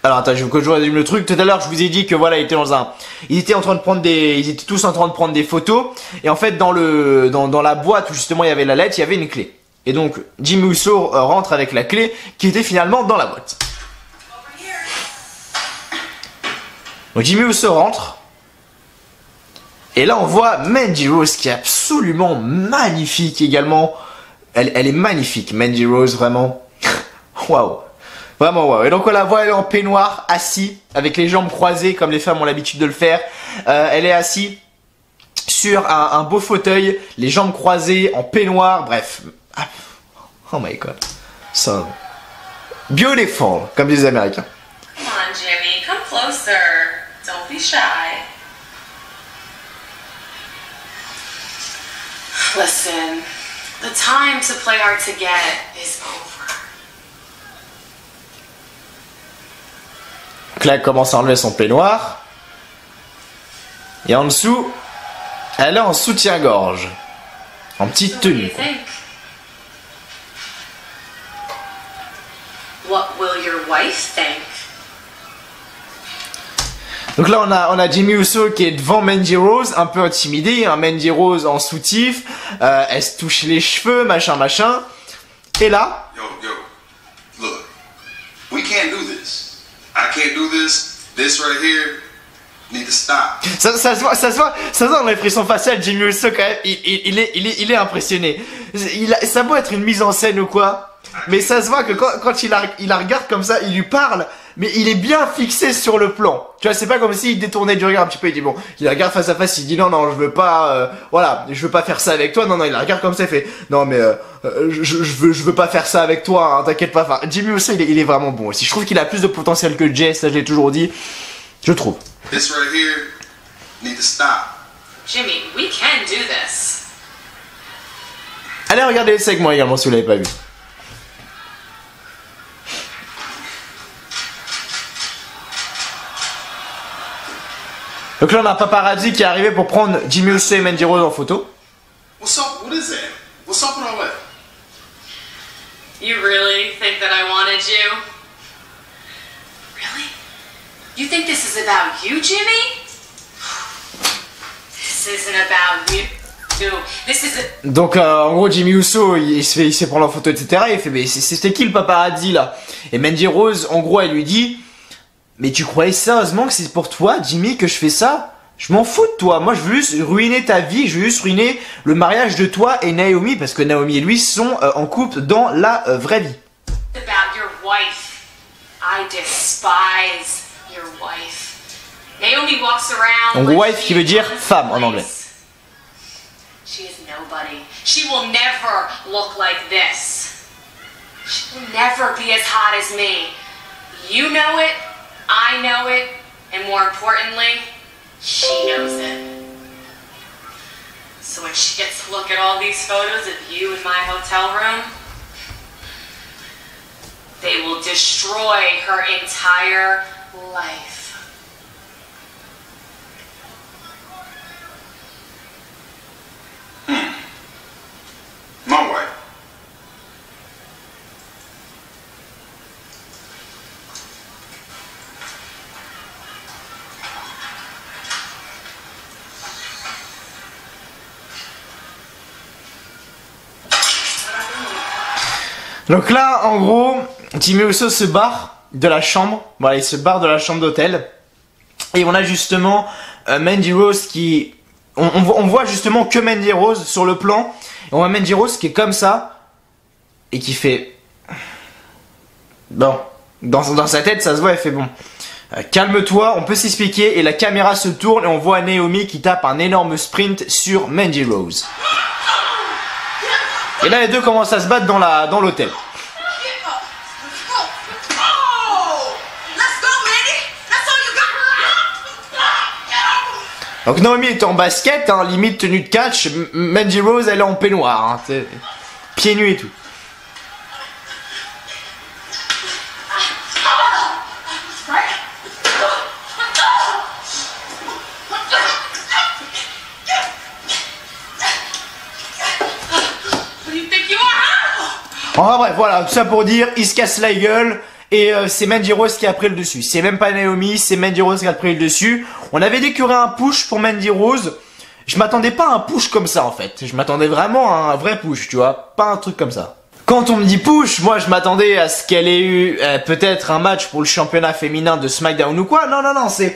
Speaker 1: Alors attends, je veux que je résume le truc. Tout à l'heure, je vous ai dit que voilà, il était dans un... Ils étaient tous en train de prendre des photos. Et en fait, dans la boîte où justement il y avait la lettre, il y avait une clé. Et donc, Jimmy Uso rentre avec la clé, qui était finalement dans la boîte. Donc Jimmy Uso rentre. Et là, on voit Mandy Rose, qui est absolument magnifique également. Elle est magnifique, Mandy Rose, vraiment. Waouh. Vraiment waouh. Et donc on la voit, elle est en peignoir, assise, avec les jambes croisées, comme les femmes ont l'habitude de le faire. Elle est assise sur un beau fauteuil, les jambes croisées, en peignoir, bref. Oh my god. So beautiful, comme disent les Américains.
Speaker 4: Come on, Jimmy, come closer. Don't be shy. Listen. The time to play hard to get is over.
Speaker 1: Donc là, elle commence à enlever son peignoir. Et en dessous, elle est en soutien-gorge. En petite tenue.
Speaker 4: What will your wife think?
Speaker 1: Donc là, on a Jimmy Uso qui est devant Mandy Rose, un peu intimidé, hein, Mandy Rose en soutif, elle se touche les cheveux, machin. Et là...
Speaker 5: Yo, look, we can't do this. I can't do this. This right here need to stop.
Speaker 1: Ça se voit dans l'expression faciale, Jimmy Uso quand même, il est impressionné. Ça peut être une mise en scène ou quoi, mais ça se voit que quand il la regarde comme ça, il lui parle, mais il est bien fixé sur le plan. Tu vois, c'est pas comme s'il détournait du regard un petit peu, il dit bon, il la regarde face à face, il dit non, je veux pas, voilà, je veux pas faire ça avec toi, non, il la regarde comme ça, il fait, non mais, je veux pas faire ça avec toi, hein, t'inquiète pas, enfin, Jimmy Uso, il est vraiment bon aussi. Je trouve qu'il a plus de potentiel que Jay, ça je l'ai toujours dit, je trouve.
Speaker 5: This right here need to stop.
Speaker 4: Jimmy, we can do this.
Speaker 1: Allez regarder le segment également si vous l'avez pas vu. Donc là on a un paparazzi qui est arrivé pour prendre Jimmy Uso et Mandy Rose en photo.
Speaker 5: What's up? What is that? What's up with all that?
Speaker 4: You really think that I wanted you? Really? You think this is about you, Jimmy? This isn't about you. This is
Speaker 1: Donc en gros Jimmy Uso il se fait prendre en photo etc. Il fait mais c'était qui le paparazzi là? Et Mandy Rose en gros elle lui dit mais tu croyais sérieusement que c'est pour toi Jimmy que je fais ça? Je m'en fous de toi, moi je veux juste ruiner ta vie, je veux juste ruiner le mariage de toi et Naomi parce que Naomi et lui sont en couple dans la vraie vie.
Speaker 4: about your wife. I despise your wife. Naomi walks around.
Speaker 1: Donc
Speaker 4: like
Speaker 1: wife
Speaker 4: she
Speaker 1: qui veut dire
Speaker 4: owns
Speaker 1: femme en
Speaker 4: the
Speaker 1: anglais.
Speaker 4: place. She is nobody. She will never look like this. She will never be as hot as me. You know it, I know it, and more importantly, she knows it. So when she gets to look at all these photos of you in my hotel room, they will destroy her entire life.
Speaker 5: My wife.
Speaker 1: Donc là en gros Jimmy Uso se barre de la chambre, voilà il se barre de la chambre d'hôtel et on a justement Mandy Rose qui... On voit justement que Mandy Rose sur le plan. Et on voit Mandy Rose qui est comme ça. Et qui fait... Bon. Dans sa tête ça se voit, elle fait bon. Calme-toi, on peut s'expliquer. Et la caméra se tourne et on voit Naomi qui tape un énorme sprint sur Mandy Rose. Et là les deux commencent à se battre dans l'hôtel. Donc Naomi est en basket, hein, limite tenue de catch. Mandy Rose elle est en peignoir, hein, pieds nus et tout. Enfin bref, voilà, tout ça pour dire, il se casse la gueule. Et c'est Mandy Rose qui a pris le dessus. C'est même pas Naomi, c'est Mandy Rose qui a pris le dessus. On avait dit qu'il y aurait un push pour Mandy Rose. Je m'attendais pas à un push comme ça en fait. Je m'attendais vraiment à un vrai push, tu vois. Pas un truc comme ça. Quand on me dit push, moi je m'attendais à ce qu'elle ait eu peut-être un match pour le championnat féminin de SmackDown ou quoi. Non, c'est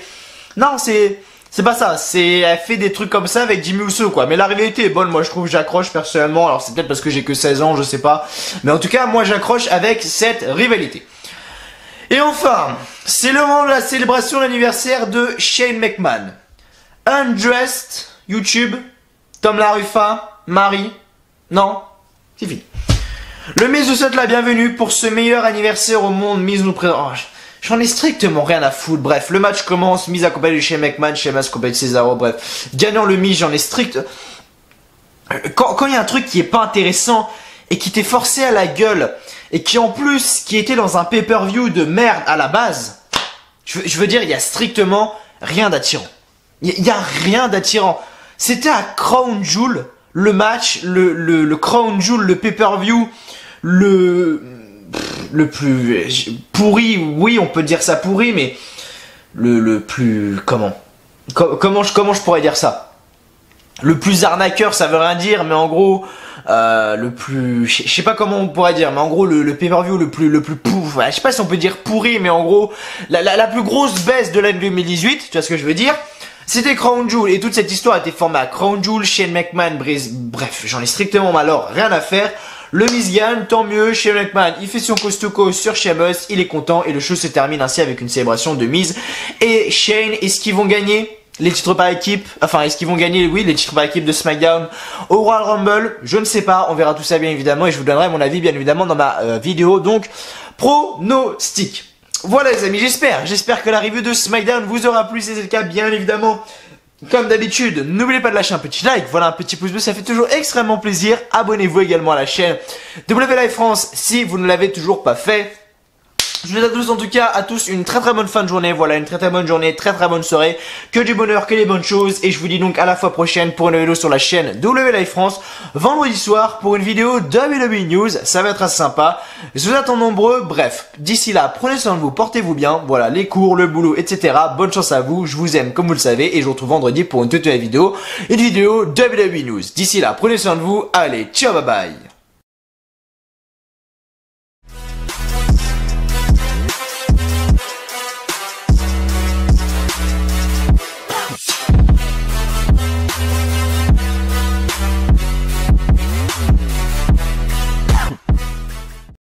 Speaker 1: pas ça. Elle fait des trucs comme ça avec Jimmy Uso quoi. Mais la rivalité est bonne, moi je trouve, j'accroche personnellement. Alors c'est peut-être parce que j'ai que 16 ans, je sais pas. Mais en tout cas, moi j'accroche avec cette rivalité. Et enfin, c'est le moment de la célébration de l'anniversaire de Shane McMahon. Undressed, YouTube, Tom Laruffa, Marie. Non, c'est fini. Le Miz nous souhaite la bienvenue pour ce meilleur anniversaire au monde. Miz nous présente... Oh, j'en ai strictement rien à foutre. Bref, le match commence. Miz accompagné de Shane McMahon, Sheamus accompagné de Cesaro. Bref, gagnant le Miz, j'en ai strict... Quand il y a un truc qui est pas intéressant et qui t'est forcé à la gueule... Et qui en plus, qui était dans un pay-per-view de merde à la base. Je veux dire, il y a strictement rien d'attirant. Il y a rien d'attirant. C'était à Crown Jewel, le match, le Crown Jewel, le pay-per-view, le plus pourri, oui, on peut dire ça pourri, mais le plus, comment je pourrais dire ça? Le plus arnaqueur, ça veut rien dire, mais en gros... le plus, je sais pas comment on pourrait dire, mais en gros le pay-per-view le plus pourri, je sais pas si on peut dire pourri, mais en gros la plus grosse baisse de l'année 2018, tu vois ce que je veux dire, c'était Crown Jewel, et toute cette histoire était formée à Crown Jewel, Shane McMahon, bref, j'en ai strictement alors rien à faire. Le Miz gagne, tant mieux, Shane McMahon il fait son costuco sur Sheamus, il est content, et le show se termine ainsi avec une célébration de Miz et Shane. Est-ce qu'ils vont gagner les titres par équipe? Enfin, est-ce qu'ils vont gagner, oui, les titres par équipe de SmackDown au Royal Rumble? Je ne sais pas, on verra tout ça bien évidemment et je vous donnerai mon avis bien évidemment dans ma vidéo, donc pronostic. Voilà les amis, j'espère que la review de SmackDown vous aura plu. Si c'est le cas, bien évidemment, comme d'habitude, n'oubliez pas de lâcher un petit like, voilà, un petit pouce bleu, ça fait toujours extrêmement plaisir. Abonnez-vous également à la chaîne WWE Live France si vous ne l'avez toujours pas fait. Je vous souhaite à tous en tout cas une très bonne fin de journée, voilà, une très bonne journée, très bonne soirée, que du bonheur, que des bonnes choses, et je vous dis donc à la fois prochaine pour une vidéo sur la chaîne WWE France, vendredi soir pour une vidéo WWE News, ça va être assez sympa, je vous attends nombreux, bref, d'ici là, prenez soin de vous, portez-vous bien, voilà, les cours, le boulot, etc., bonne chance à vous, je vous aime comme vous le savez, et je vous retrouve vendredi pour une toute nouvelle vidéo, WWE News, d'ici là, prenez soin de vous, allez, ciao, bye bye.